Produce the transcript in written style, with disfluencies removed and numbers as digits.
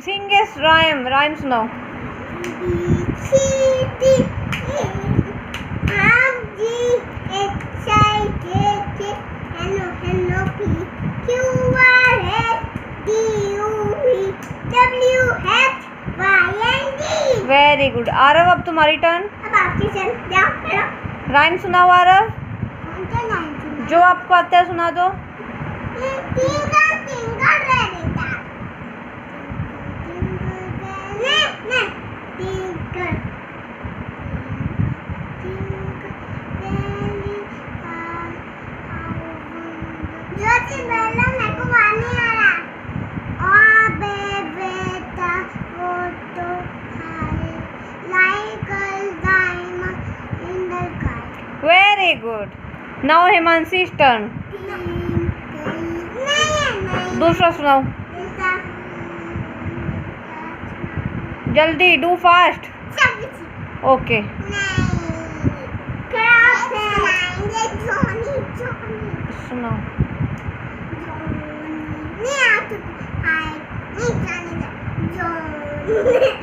सिंग us rhyme, rhyme सुनाओ। Very good. Aarav अब तुम्हारी टर्न। अब आपकी टर्न, जाओ। राइम सुनाओ आरव। कौन सा लाइन सुना? जो आपको आता है सुना दो। टिंगल टिंगल रेडिटा। नहीं टिंगल ज्योति बेला मेरे को गाना नहीं आ रहा। ओ बेटा वो तो है like a diamond in the sky। Very good. Now Himanshi turn. नहीं दूसरा सुनाओ जल्दी, डू फास्ट। ओके सुनाओ। नहीं